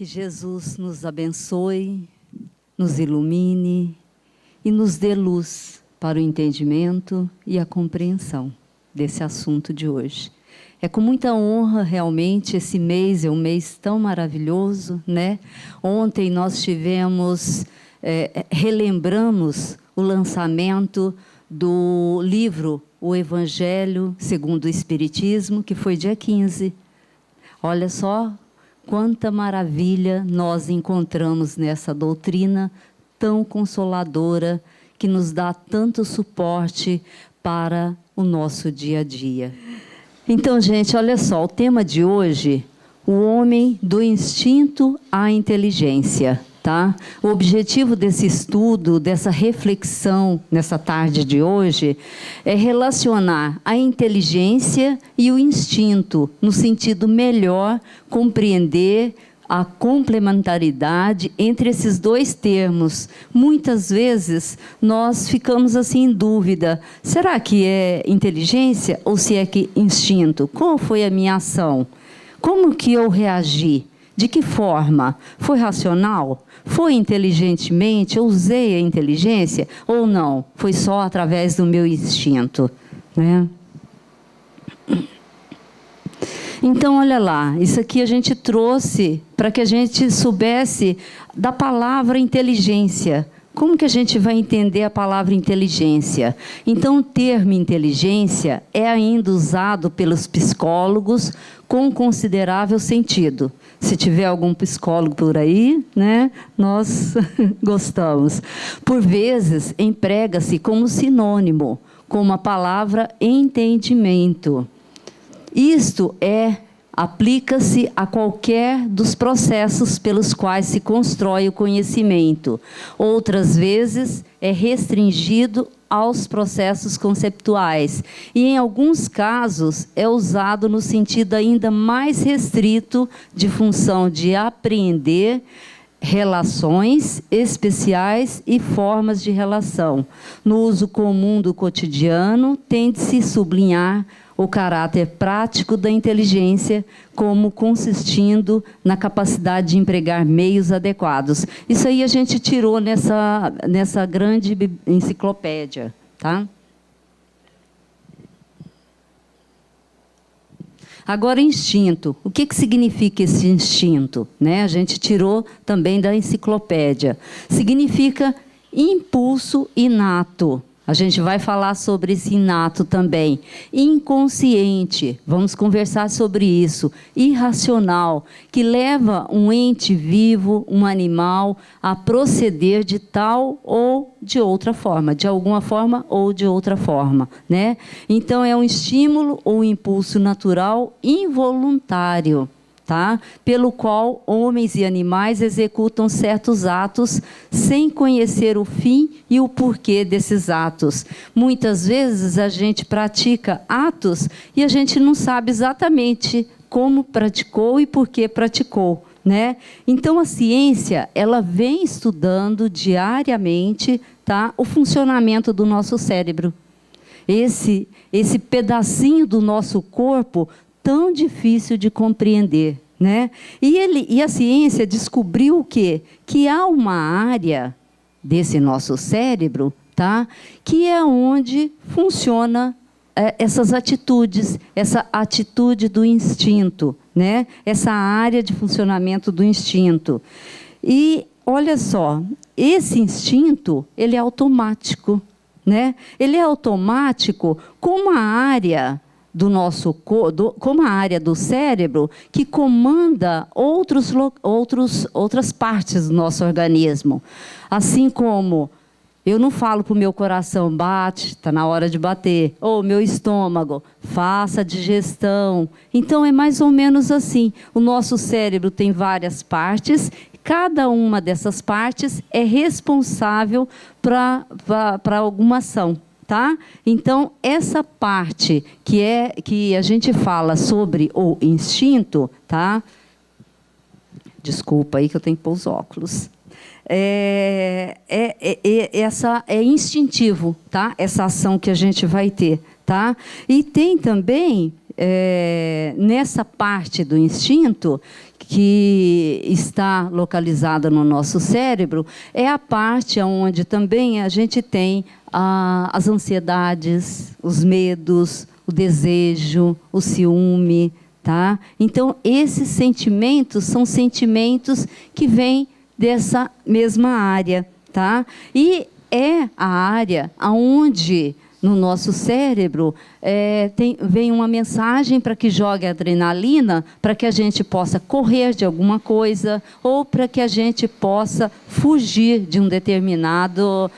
Que Jesus nos abençoe, nos ilumine e nos dê luz para o entendimento e a compreensão desse assunto de hoje. É com muita honra, realmente, esse mês é um mês tão maravilhoso, né? Ontem nós relembramos o lançamento do livro O Evangelho segundo o Espiritismo, que foi dia 15. Olha só quanta maravilha nós encontramos nessa doutrina tão consoladora, que nos dá tanto suporte para o nosso dia a dia. Então, gente, olha só, o tema de hoje, o homem do instinto à inteligência, tá? O objetivo desse estudo, dessa reflexão nessa tarde de hoje, é relacionar a inteligência e o instinto, no sentido melhor compreender a complementaridade entre esses dois termos. Muitas vezes nós ficamos assim em dúvida, será que é inteligência ou se é que instinto? Qual foi a minha ação? Como que eu reagi? De que forma? Foi racional? Foi inteligentemente? Eu usei a inteligência? Ou não? Foi só através do meu instinto, né? Então, olha lá, isso aqui a gente trouxe para que a gente soubesse da palavra inteligência. Como que a gente vai entender a palavra inteligência? Então, o termo inteligência é ainda usado pelos psicólogos com considerável sentido. Se tiver algum psicólogo por aí, né, nós gostamos. Por vezes, emprega-se como sinônimo, com a palavra entendimento. Isto aplica-se a qualquer dos processos pelos quais se constrói o conhecimento. Outras vezes, é restringido aos processos conceptuais. E, em alguns casos, é usado no sentido ainda mais restrito de função de apreender relações especiais e formas de relação. No uso comum do cotidiano, tende-se a sublinhar o caráter prático da inteligência como consistindo na capacidade de empregar meios adequados. Isso aí a gente tirou nessa grande enciclopédia, tá? Agora, instinto. O que significa esse instinto? Né? A gente tirou também da enciclopédia. Significa impulso inato. A gente vai falar sobre esse inato também. Inconsciente, vamos conversar sobre isso. Irracional, que leva um ente vivo, um animal, a proceder de tal ou de outra forma, de alguma forma ou de outra forma, né? Então, é um estímulo ou um impulso natural involuntário, tá? Pelo qual homens e animais executam certos atos sem conhecer o fim e o porquê desses atos. Muitas vezes a gente pratica atos e a gente não sabe exatamente como praticou e por que praticou, né? Então, a ciência, ela vem estudando diariamente, tá, o funcionamento do nosso cérebro. Esse pedacinho do nosso corpo tão difícil de compreender, né? E a ciência descobriu o quê? Que há uma área desse nosso cérebro, tá? Que é onde funciona essas atitudes, essa atitude do instinto, né? Essa área de funcionamento do instinto. E olha só, esse instinto, ele é automático, né? Ele é automático como a área do nosso como a área do cérebro que comanda outras partes do nosso organismo. Assim como eu não falo para o meu coração, bate, está na hora de bater, ou meu estômago, faça a digestão. Então, é mais ou menos assim. O nosso cérebro tem várias partes, cada uma dessas partes é responsável para alguma ação. Tá? Então, essa parte que a gente fala sobre o instinto, tá? Desculpa aí que eu tenho que pôr os óculos. Essa é instintivo, tá? Essa ação que a gente vai ter, tá? E tem também nessa parte do instinto que está localizada no nosso cérebro, é a parte onde também a gente tem as ansiedades, os medos, o desejo, o ciúme, tá? Então, esses sentimentos são sentimentos que vêm dessa mesma área, tá? E é a área onde no nosso cérebro vem uma mensagem para que jogue adrenalina, para que a gente possa correr de alguma coisa ou para que a gente possa fugir de um determinado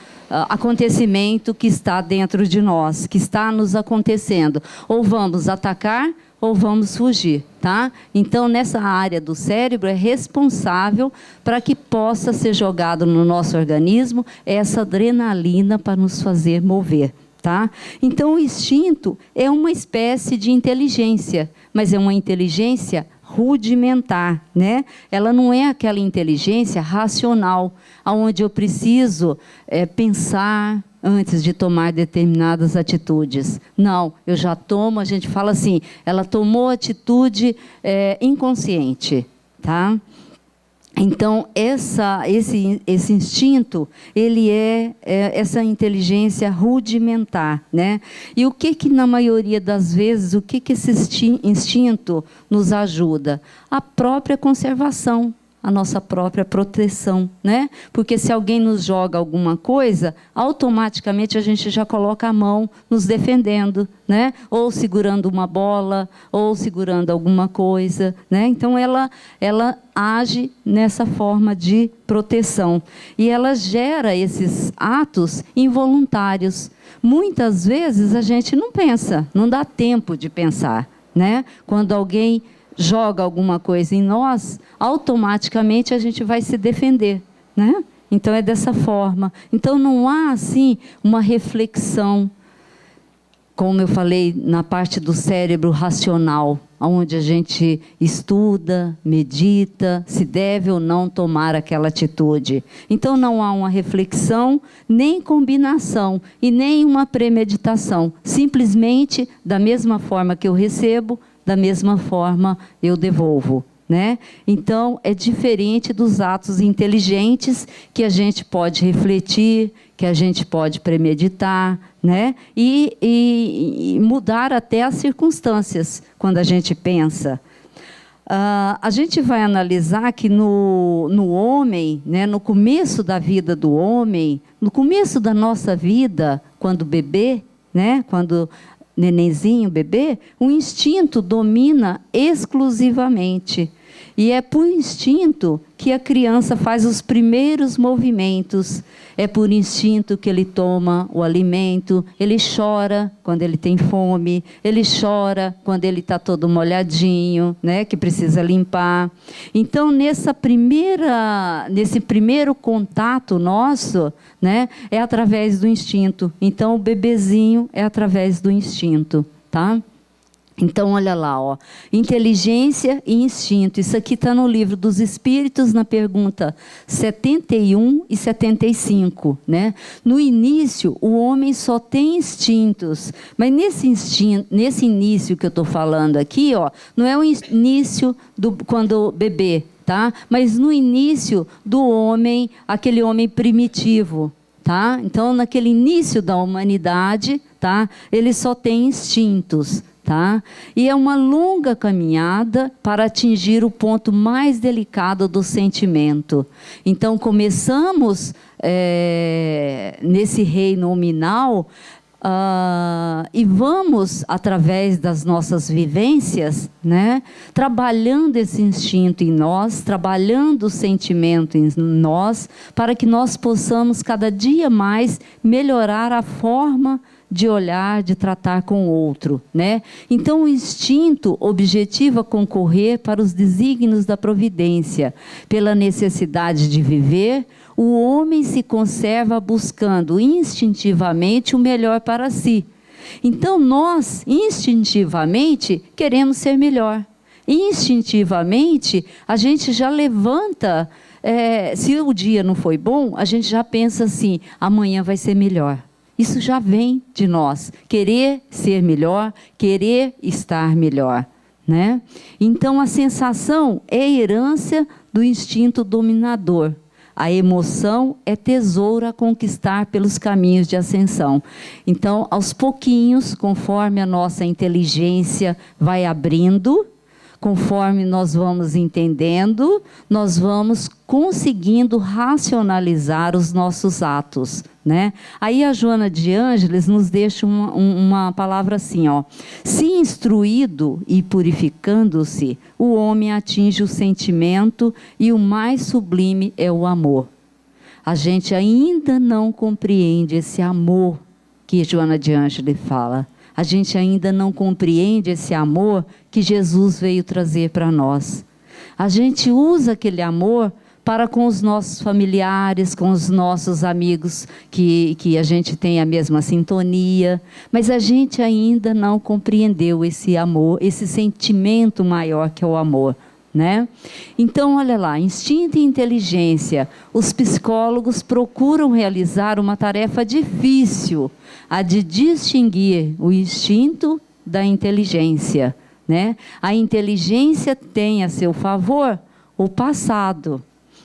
acontecimento que está dentro de nós, que está nos acontecendo. Ou vamos atacar ou vamos fugir, tá? Então, nessa área do cérebro é responsável para que possa ser jogado no nosso organismo essa adrenalina para nos fazer mover, tá? Então, o instinto é uma espécie de inteligência, mas é uma inteligência rudimentar, né? Ela não é aquela inteligência racional, onde eu preciso pensar antes de tomar determinadas atitudes. Não, eu já tomo, a gente fala assim, ela tomou atitude inconsciente, tá? Então, esse instinto, ele é essa inteligência rudimentar, né? E o que na maioria das vezes, o que esse instinto nos ajuda? A própria conservação, a nossa própria proteção, né? Porque se alguém nos joga alguma coisa, automaticamente a gente já coloca a mão nos defendendo, né? Ou segurando uma bola, ou segurando alguma coisa, né? Então ela age nessa forma de proteção. E ela gera esses atos involuntários. Muitas vezes a gente não pensa, não dá tempo de pensar, né? Quando alguém joga alguma coisa em nós, automaticamente a gente vai se defender, né? Então é dessa forma. Então não há assim uma reflexão, como eu falei, na parte do cérebro racional, onde a gente estuda, medita, se deve ou não tomar aquela atitude. Então não há uma reflexão, nem combinação e nem uma premeditação. Simplesmente, da mesma forma que eu recebo, da mesma forma eu devolvo, né? Então, é diferente dos atos inteligentes que a gente pode refletir, que a gente pode premeditar, né? E mudar até as circunstâncias quando a gente pensa. A gente vai analisar que no homem, né, no começo da vida do homem, no começo da nossa vida, quando bebê, né, quando nenenzinho, bebê, o instinto domina exclusivamente. E é por instinto que a criança faz os primeiros movimentos. É por instinto que ele toma o alimento. Ele chora quando ele tem fome. Ele chora quando ele está todo molhadinho, né, que precisa limpar. Então, nesse primeiro contato nosso, né, é através do instinto. Então, o bebezinho é através do instinto, tá? Então, olha lá, ó, inteligência e instinto. Isso aqui está no Livro dos Espíritos, na pergunta 71 e 75. Né? No início, o homem só tem instintos. Mas nesse início que eu estou falando aqui, ó, não é o início quando bebê, tá? Mas no início do homem, aquele homem primitivo. Tá? Então, naquele início da humanidade, tá? Ele só tem instintos. Tá? E é uma longa caminhada para atingir o ponto mais delicado do sentimento. Então, começamos nesse reino nominal e vamos, através das nossas vivências, né, trabalhando esse instinto em nós, trabalhando o sentimento em nós, para que nós possamos cada dia mais melhorar a forma de olhar, de tratar com o outro, né? Então, o instinto objetiva concorrer para os desígnios da providência. Pela necessidade de viver, o homem se conserva buscando instintivamente o melhor para si. Então, nós, instintivamente, queremos ser melhor. Instintivamente, a gente já levanta, se o dia não foi bom, a gente já pensa assim, amanhã vai ser melhor. Isso já vem de nós, querer ser melhor, querer estar melhor, né? Então, a sensação é herança do instinto dominador. A emoção é tesouro a conquistar pelos caminhos de ascensão. Então, aos pouquinhos, conforme a nossa inteligência vai abrindo, conforme nós vamos entendendo, nós vamos conseguindo racionalizar os nossos atos, né? Aí a Joana de Ângeles nos deixa uma palavra assim, ó: se instruído e purificando-se, o homem atinge o sentimento e o mais sublime é o amor. A gente ainda não compreende esse amor que Joana de Ângeles fala. A gente ainda não compreende esse amor que Jesus veio trazer para nós. A gente usa aquele amor para com os nossos familiares, com os nossos amigos que a gente tem a mesma sintonia, mas a gente ainda não compreendeu esse amor, esse sentimento maior que é o amor, né? Então, olha lá, instinto e inteligência. Os psicólogos procuram realizar uma tarefa difícil, a de distinguir o instinto da inteligência, né? A inteligência tem a seu favor o passado,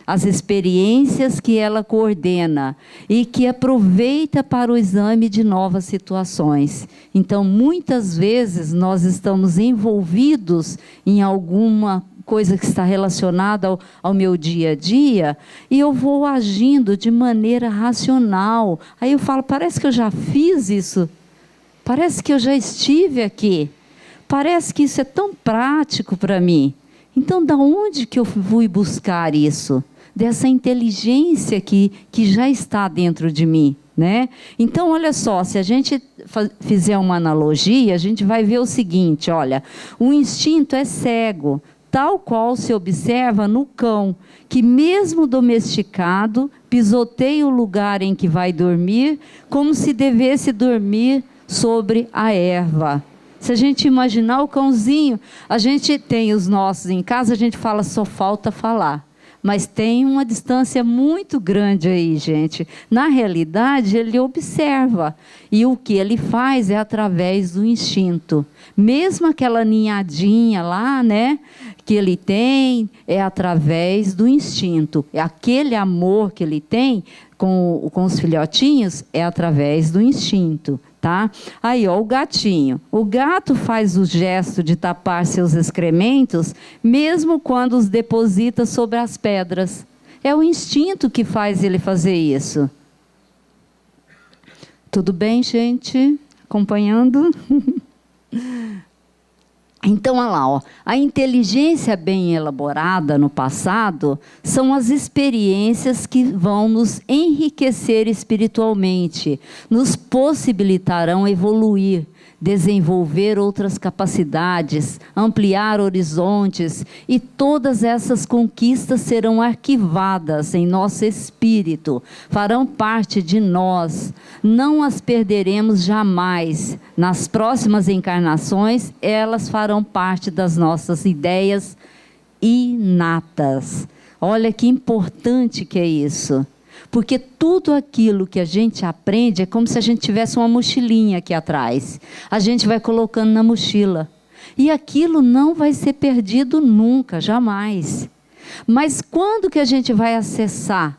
as experiências que ela coordena e que aproveita para o exame de novas situações. Então, muitas vezes, nós estamos envolvidos em alguma coisa que está relacionada ao meu dia a dia, e eu vou agindo de maneira racional. Aí eu falo, parece que eu já fiz isso, parece que eu já estive aqui, parece que isso é tão prático para mim. Então, da onde que eu fui buscar isso? Dessa inteligência que já está dentro de mim, né? Então, olha só, se a gente fizer uma analogia, a gente vai ver o seguinte, olha, o instinto é cego, tal qual se observa no cão, que mesmo domesticado, pisoteia o lugar em que vai dormir, como se devesse dormir sobre a erva. Se a gente imaginar o cãozinho, a gente tem os nossos em casa, a gente fala, só falta falar. Mas tem uma distância muito grande aí, gente. Na realidade, ele observa. E o que ele faz é através do instinto. Mesmo aquela ninhadinha lá, né, que ele tem, é através do instinto. Aquele amor que ele tem com os filhotinhos é através do instinto. Tá? Aí, ó, o gatinho. O gato faz o gesto de tapar seus excrementos, mesmo quando os deposita sobre as pedras. É o instinto que faz ele fazer isso. Tudo bem, gente? Acompanhando? Então, olha lá, ó, a inteligência bem elaborada no passado são as experiências que vão nos enriquecer espiritualmente, nos possibilitarão evoluir, desenvolver outras capacidades, ampliar horizontes, e todas essas conquistas serão arquivadas em nosso espírito, farão parte de nós, não as perderemos jamais. Nas próximas encarnações, elas farão parte das nossas ideias inatas. Olha que importante que é isso. Porque tudo aquilo que a gente aprende é como se a gente tivesse uma mochilinha aqui atrás. A gente vai colocando na mochila. E aquilo não vai ser perdido nunca, jamais. Mas quando que a gente vai acessar?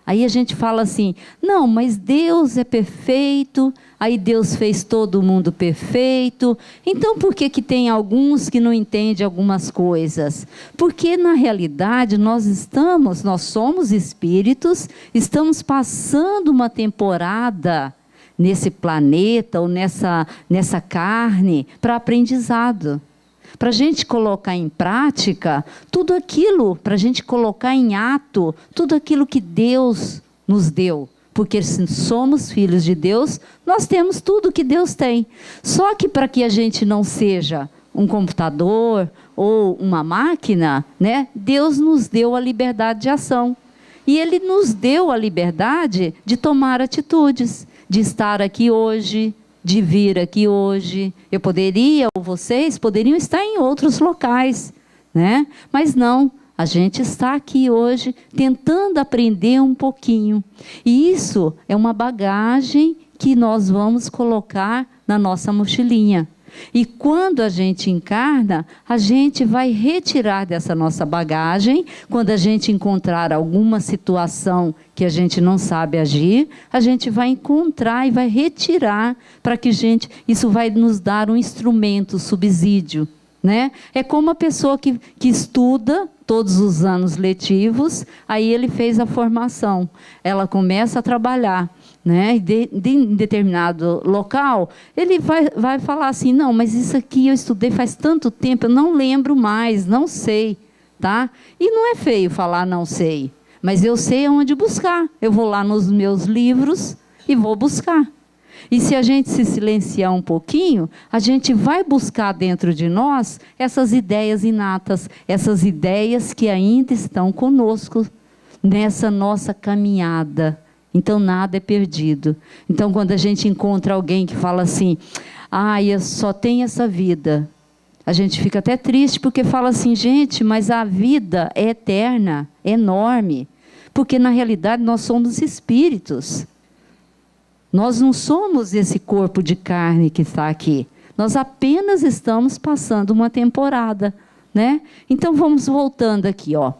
Aí a gente fala assim, não, mas Deus é perfeito, aí Deus fez todo mundo perfeito, então por que tem alguns que não entendem algumas coisas? Porque na realidade nós somos espíritos, estamos passando uma temporada nesse planeta ou nessa carne para aprendizado. Para a gente colocar em prática tudo aquilo, para a gente colocar em ato tudo aquilo que Deus nos deu. Porque se somos filhos de Deus, nós temos tudo que Deus tem. Só que para que a gente não seja um computador ou uma máquina, né, Deus nos deu a liberdade de ação. E Ele nos deu a liberdade de tomar atitudes, de estar aqui hoje, de vir aqui hoje. Eu poderia, ou vocês poderiam estar em outros locais, né? Mas não, a gente está aqui hoje tentando aprender um pouquinho. E isso é uma bagagem que nós vamos colocar na nossa mochilinha. E quando a gente encarna, a gente vai retirar dessa nossa bagagem. Quando a gente encontrar alguma situação que a gente não sabe agir, a gente vai encontrar e vai retirar para que isso vai nos dar um instrumento, subsídio, né? É como a pessoa que estuda todos os anos letivos, aí ele fez a formação, ela começa a trabalhar, né? Em determinado local, ele vai falar assim, não, mas isso aqui eu estudei faz tanto tempo, eu não lembro mais, não sei, tá? E não é feio falar não sei, mas eu sei onde buscar, eu vou lá nos meus livros e vou buscar. E se a gente se silenciar um pouquinho, a gente vai buscar dentro de nós essas ideias inatas, essas ideias que ainda estão conosco nessa nossa caminhada. Então, nada é perdido. Então, quando a gente encontra alguém que fala assim, eu só tenho essa vida, a gente fica até triste porque fala assim, gente, mas a vida é eterna, é enorme, porque na realidade nós somos espíritos. Nós não somos esse corpo de carne que está aqui. Nós apenas estamos passando uma temporada, né? Então, vamos voltando aqui, ó.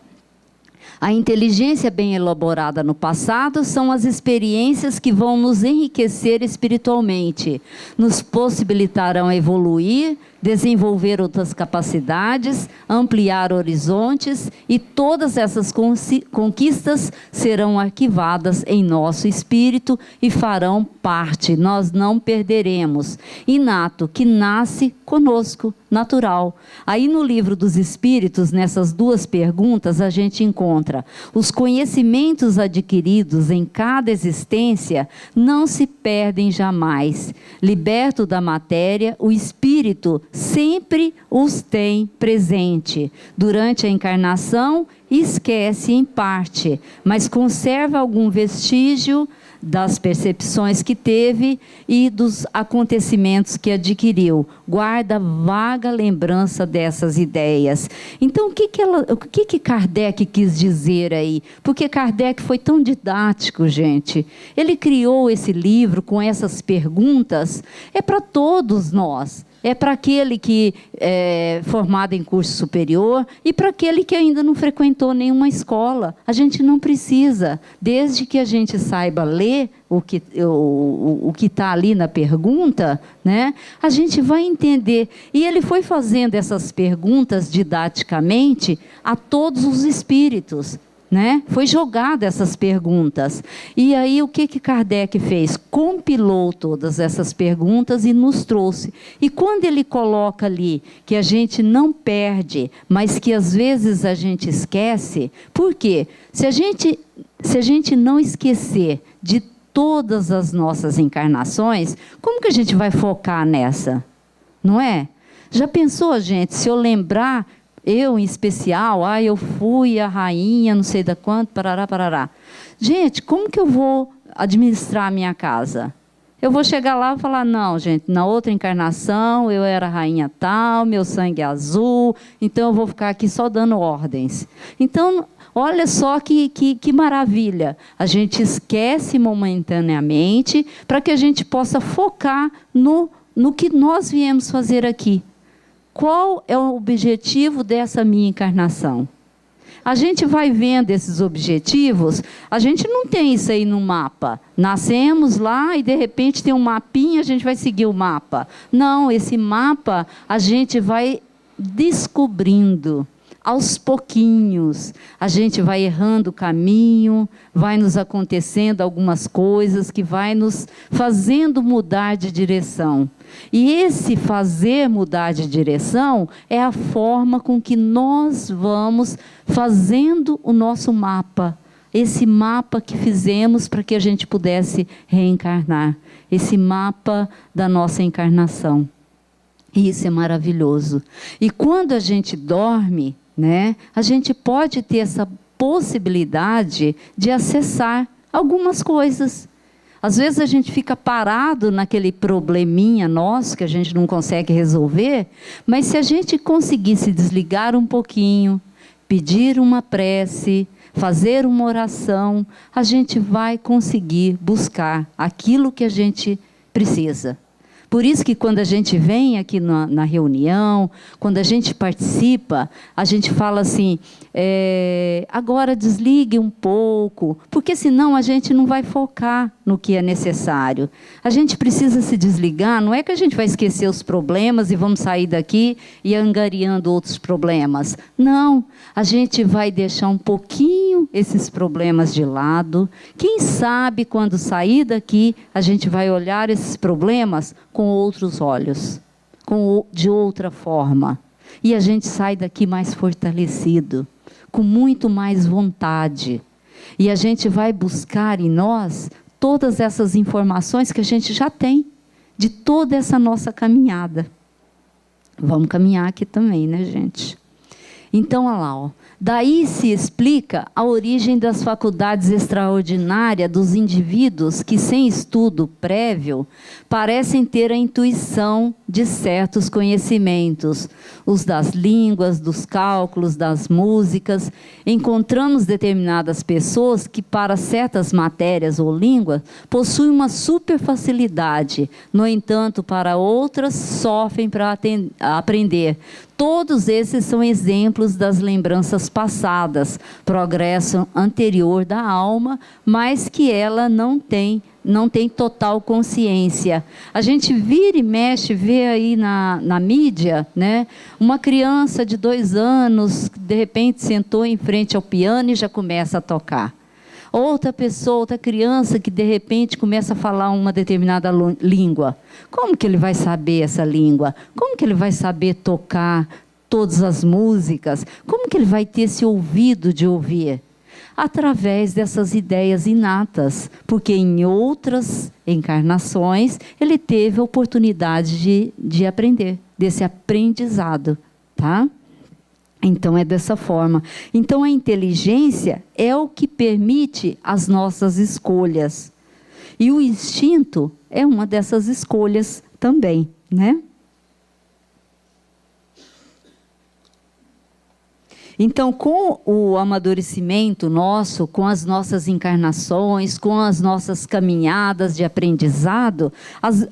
A inteligência bem elaborada no passado são as experiências que vão nos enriquecer espiritualmente, nos possibilitarão evoluir, desenvolver outras capacidades, ampliar horizontes, e todas essas conquistas serão arquivadas em nosso espírito e farão parte, nós não perderemos. Inato, que nasce conosco, natural. Aí no livro dos Espíritos, nessas duas perguntas, a gente encontra: os conhecimentos adquiridos em cada existência não se perdem jamais. Liberto da matéria, o espírito sempre os tem presente. Durante a encarnação, esquece em parte, mas conserva algum vestígio das percepções que teve e dos acontecimentos que adquiriu. Guarda vaga lembrança dessas ideias. Então, o que Kardec quis dizer aí? Porque Kardec foi tão didático, gente. Ele criou esse livro com essas perguntas, é para todos nós. É para aquele que é formado em curso superior e para aquele que ainda não frequentou nenhuma escola. A gente não precisa, desde que a gente saiba ler o que está ali na pergunta, né? A gente vai entender. E ele foi fazendo essas perguntas didaticamente a todos os espíritos, né? Foi jogado essas perguntas. E aí o que Kardec fez? Compilou todas essas perguntas e nos trouxe. E quando ele coloca ali que a gente não perde, mas que às vezes a gente esquece, por quê? Se a gente não esquecer de todas as nossas encarnações, como que a gente vai focar nessa? Não é? Já pensou, gente, se eu lembrar... Eu, em especial, eu fui a rainha, não sei da quanto, parará, parará. Gente, como que eu vou administrar a minha casa? Eu vou chegar lá e falar, não, gente, na outra encarnação eu era rainha tal, meu sangue é azul, então eu vou ficar aqui só dando ordens. Então, olha só que maravilha. A gente esquece momentaneamente para que a gente possa focar no que nós viemos fazer aqui. Qual é o objetivo dessa minha encarnação? A gente vai vendo esses objetivos, a gente não tem isso aí no mapa. Nascemos lá e de repente tem um mapinha, a gente vai seguir o mapa. Não, esse mapa a gente vai descobrindo. Aos pouquinhos, a gente vai errando o caminho, vai nos acontecendo algumas coisas que vai nos fazendo mudar de direção. E esse fazer mudar de direção é a forma com que nós vamos fazendo o nosso mapa. Esse mapa que fizemos para que a gente pudesse reencarnar. Esse mapa da nossa encarnação. E isso é maravilhoso. E quando a gente dorme, né, a gente pode ter essa possibilidade de acessar algumas coisas. Às vezes a gente fica parado naquele probleminha nosso que a gente não consegue resolver, mas se a gente conseguir se desligar um pouquinho, pedir uma prece, fazer uma oração, a gente vai conseguir buscar aquilo que a gente precisa. Por isso que quando a gente vem aqui na reunião, quando a gente participa, a gente fala assim, agora desligue um pouco, porque senão a gente não vai focar no que é necessário. A gente precisa se desligar, não é que a gente vai esquecer os problemas e vamos sair daqui e angariando outros problemas. Não, a gente vai deixar um pouquinho esses problemas de lado. Quem sabe quando sair daqui, a gente vai olhar esses problemas com outros olhos, de outra forma. E a gente sai daqui mais fortalecido, com muito mais vontade. E a gente vai buscar em nós todas essas informações que a gente já tem, de toda essa nossa caminhada. Vamos caminhar aqui também, né, gente? Então, olha lá, ó. Daí se explica a origem das faculdades extraordinárias dos indivíduos que, sem estudo prévio, parecem ter a intuição de certos conhecimentos, os das línguas, dos cálculos, das músicas. Encontramos determinadas pessoas que, para certas matérias ou línguas, possuem uma super facilidade, no entanto, para outras, sofrem para aprender. Todos esses são exemplos das lembranças passadas, progresso anterior da alma, mas que ela não tem total consciência. A gente vira e mexe, vê aí na mídia, né, uma criança de 2 anos, de repente sentou em frente ao piano e já começa a tocar. Outra pessoa, outra criança que de repente começa a falar uma determinada língua. Como que ele vai saber essa língua? Como que ele vai saber tocar todas as músicas? Como que ele vai ter esse ouvido de ouvir? Através dessas ideias inatas, porque em outras encarnações ele teve a oportunidade de aprender, desse aprendizado, tá? Então é dessa forma. Então a inteligência é o que permite as nossas escolhas. E o instinto é uma dessas escolhas também, né? Então, com o amadurecimento nosso, com as nossas encarnações, com as nossas caminhadas de aprendizado,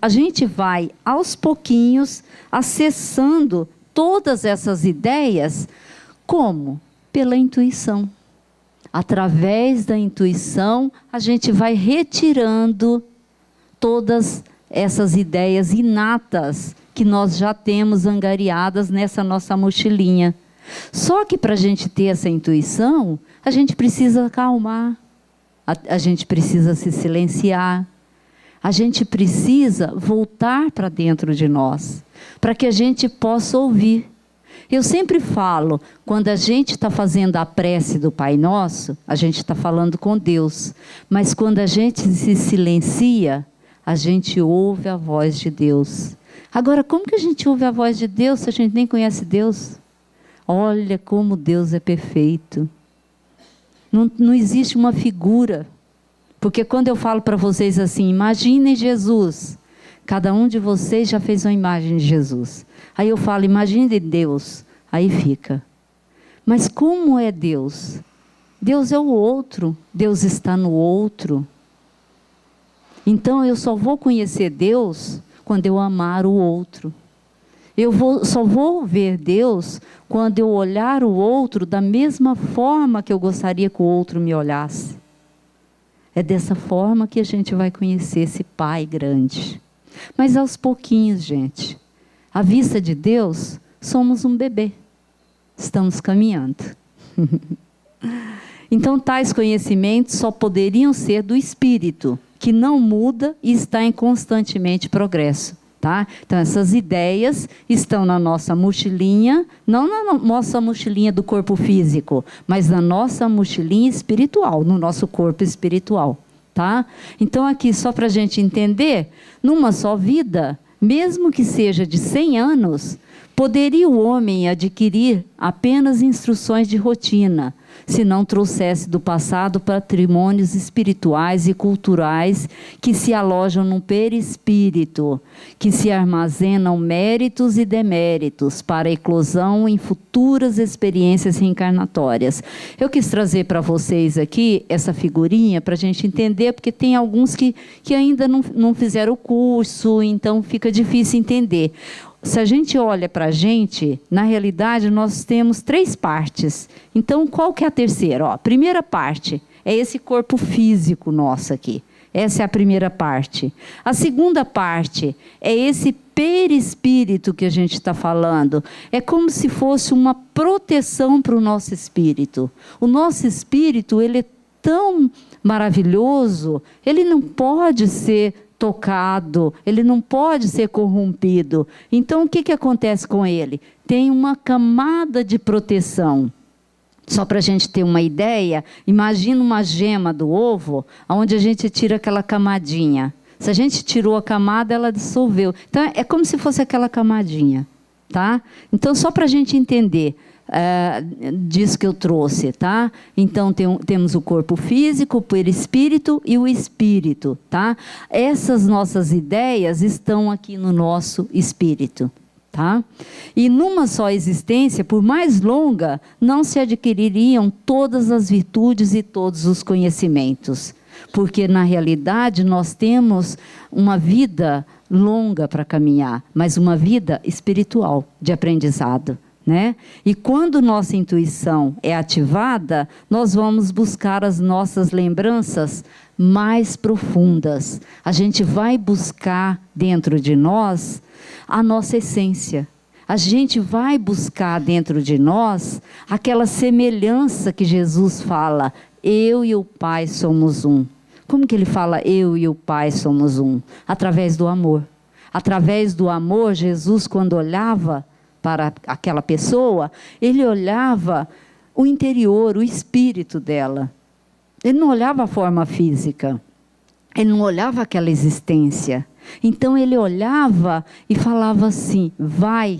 a gente vai, aos pouquinhos, acessando todas essas ideias. Como? Pela intuição. Através da intuição, a gente vai retirando todas essas ideias inatas que nós já temos angariadas nessa nossa mochilinha. Só que para a gente ter essa intuição, a gente precisa acalmar, a gente precisa se silenciar, a gente precisa voltar para dentro de nós, para que a gente possa ouvir. Eu sempre falo, quando a gente está fazendo a prece do Pai Nosso, a gente está falando com Deus, mas quando a gente se silencia, a gente ouve a voz de Deus. Agora, como que a gente ouve a voz de Deus se a gente nem conhece Deus? Olha como Deus é perfeito. Não existe uma figura. Porque quando eu falo para vocês assim, imaginem Jesus. Cada um de vocês já fez uma imagem de Jesus. Aí eu falo, imagine Deus. Aí fica. Mas como é Deus? Deus é o outro. Deus está no outro. Então eu só vou conhecer Deus quando eu amar o outro. Só vou ver Deus quando eu olhar o outro da mesma forma que eu gostaria que o outro me olhasse. É dessa forma que a gente vai conhecer esse Pai grande. Mas aos pouquinhos, gente. À vista de Deus, somos um bebê. Estamos caminhando. Então, tais conhecimentos só poderiam ser do Espírito, que não muda e está em constantemente progresso. Tá? Então, essas ideias estão na nossa mochilinha, não na nossa mochilinha do corpo físico, mas na nossa mochilinha espiritual, no nosso corpo espiritual. Tá? Então, aqui, só para a gente entender, numa só vida, mesmo que seja de 100 anos, poderia o homem adquirir apenas instruções de rotina, se não trouxesse do passado patrimônios espirituais e culturais que se alojam no perispírito, que se armazenam méritos e deméritos para a eclosão em futuras experiências reencarnatórias. Eu quis trazer para vocês aqui essa figurinha para a gente entender, porque tem alguns que ainda não fizeram o curso, então fica difícil entender. Se a gente olha para a gente, na realidade nós temos 3 partes. Então, qual que é a terceira? A primeira parte é esse corpo físico nosso aqui. Essa é a primeira parte. A segunda parte é esse perispírito que a gente está falando. É como se fosse uma proteção para o nosso espírito. O nosso espírito, ele é tão maravilhoso, ele não pode ser tocado, ele não pode ser corrompido. Então, o que acontece com ele? Tem uma camada de proteção. Só para a gente ter uma ideia, imagina uma gema do ovo, onde a gente tira aquela camadinha. Se a gente tirou a camada, ela dissolveu. Então, é como se fosse aquela camadinha. Tá? Então, só para a gente entender disso que eu trouxe, tá? Então temos o corpo físico, o perispírito e o espírito, tá? Essas nossas ideias estão aqui no nosso espírito, tá? E numa só existência, por mais longa, não se adquiririam todas as virtudes e todos os conhecimentos, porque na realidade nós temos uma vida longa para caminhar, mas uma vida espiritual de aprendizado. Né? E quando nossa intuição é ativada, nós vamos buscar as nossas lembranças mais profundas. A gente vai buscar dentro de nós a nossa essência. A gente vai buscar dentro de nós aquela semelhança que Jesus fala, eu e o Pai somos um. Como que ele fala, eu e o Pai somos um? Através do amor. Através do amor, Jesus, quando olhava para aquela pessoa, ele olhava o interior, o espírito dela. Ele não olhava a forma física, ele não olhava aquela existência. Então ele olhava e falava assim, vai,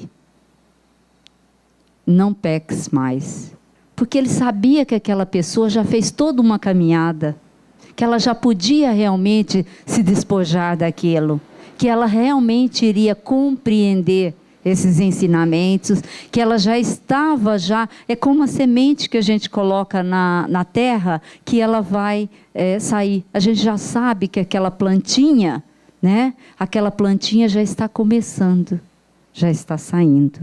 não peques mais. Porque ele sabia que aquela pessoa já fez toda uma caminhada, que ela já podia realmente se despojar daquilo, que ela realmente iria compreender esses ensinamentos, que ela já estava, é como a semente que a gente coloca na terra, que ela vai sair. A gente já sabe que aquela plantinha, né? Aquela plantinha já está começando, já está saindo.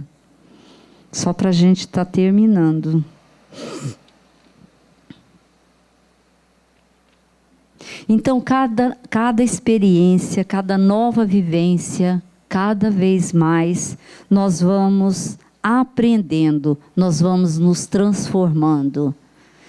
Só para a gente estar terminando. Então, cada experiência, cada nova vivência, cada vez mais, nós vamos aprendendo, nós vamos nos transformando.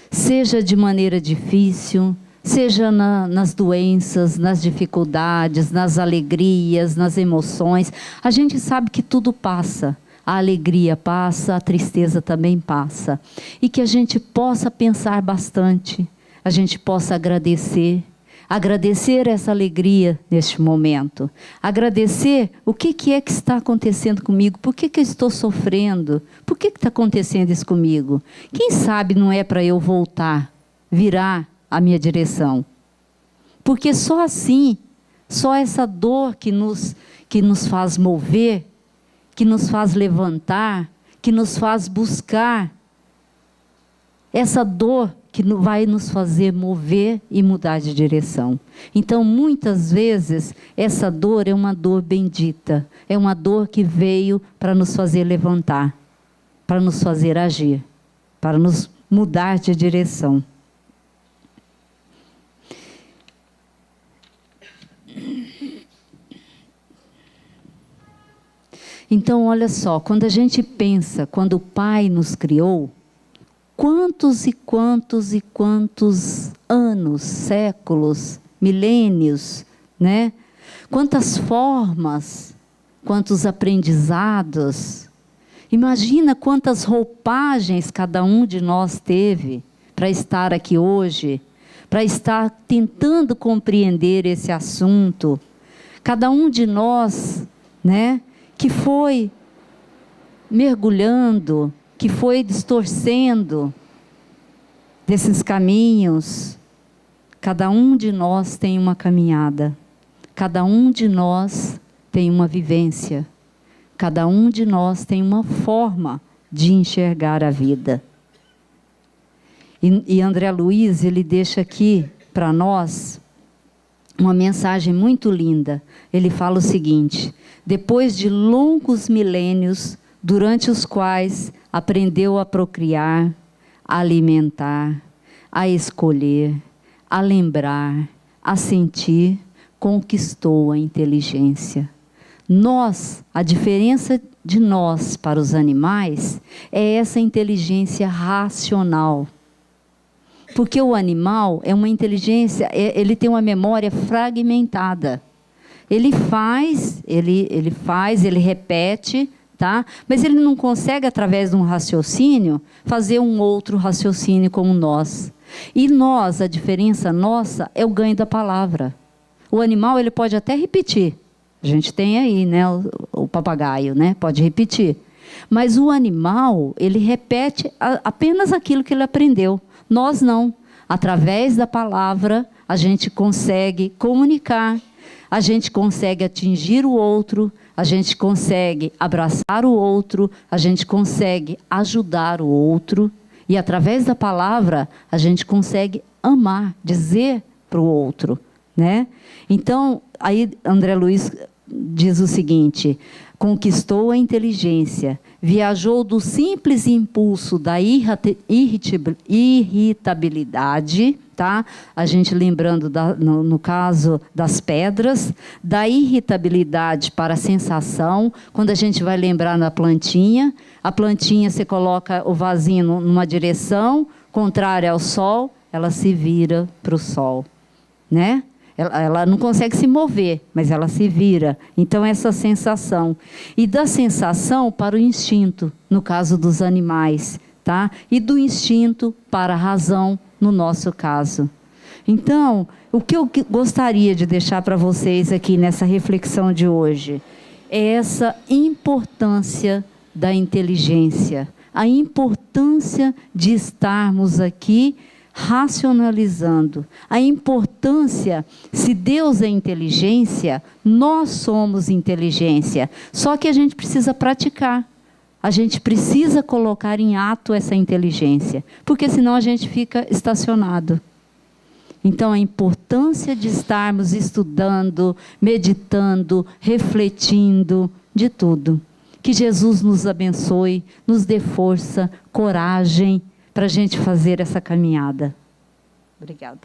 Seja de maneira difícil, seja nas doenças, nas dificuldades, nas alegrias, nas emoções. A gente sabe que tudo passa. A alegria passa, a tristeza também passa. E que a gente possa pensar bastante, a gente possa agradecer essa alegria neste momento. Agradecer o que é que está acontecendo comigo, por que eu estou sofrendo, por que está acontecendo isso comigo. Quem sabe não é para eu voltar, virar a minha direção. Porque só assim, só essa dor que nos faz mover, que nos faz levantar, que nos faz buscar, essa dor que vai nos fazer mover e mudar de direção. Então, muitas vezes, essa dor é uma dor bendita. É uma dor que veio para nos fazer levantar, para nos fazer agir, para nos mudar de direção. Então, olha só, quando a gente pensa, quando o Pai nos criou, quantos e quantos e quantos anos, séculos, milênios, né? Quantas formas, quantos aprendizados. Imagina quantas roupagens cada um de nós teve para estar aqui hoje, para estar tentando compreender esse assunto. Cada um de nós, né? Que foi mergulhando, que foi distorcendo, desses caminhos, cada um de nós tem uma caminhada, cada um de nós tem uma vivência, cada um de nós tem uma forma de enxergar a vida. E André Luiz, ele deixa aqui para nós uma mensagem muito linda. Ele fala o seguinte: depois de longos milênios, durante os quais aprendeu a procriar, a alimentar, a escolher, a lembrar, a sentir, conquistou a inteligência. Nós, a diferença de nós para os animais é essa inteligência racional. Porque o animal é uma inteligência, ele tem uma memória fragmentada. Ele faz, ele repete, tá? Mas ele não consegue, através de um raciocínio, fazer um outro raciocínio como nós. E nós, a diferença nossa é o ganho da palavra. O animal, ele pode até repetir. A gente tem aí, né, o papagaio, né, pode repetir. Mas o animal, ele repete apenas aquilo que ele aprendeu. Nós não. Através da palavra, a gente consegue comunicar, a gente consegue atingir o outro, a gente consegue abraçar o outro, a gente consegue ajudar o outro. E através da palavra, a gente consegue amar, dizer para o outro, né? Então, aí André Luiz diz o seguinte: conquistou a inteligência, viajou do simples impulso da irritabilidade, tá? A gente lembrando, no caso das pedras, da irritabilidade para a sensação. Quando a gente vai lembrar na plantinha, a plantinha, você coloca o vasinho numa direção contrária ao sol, ela se vira para o sol, né? Ela não consegue se mover, mas ela se vira. Então, essa sensação. E da sensação para o instinto, no caso dos animais, tá? E do instinto para a razão, no nosso caso. Então, o que eu gostaria de deixar para vocês aqui nessa reflexão de hoje é essa importância da inteligência, a importância de estarmos aqui racionalizando, a importância, se Deus é inteligência, nós somos inteligência, só que a gente precisa praticar, a gente precisa colocar em ato essa inteligência, porque senão a gente fica estacionado. Então, a importância de estarmos estudando, meditando, refletindo, de tudo. Que Jesus nos abençoe, nos dê força, coragem, para a gente fazer essa caminhada. Obrigada.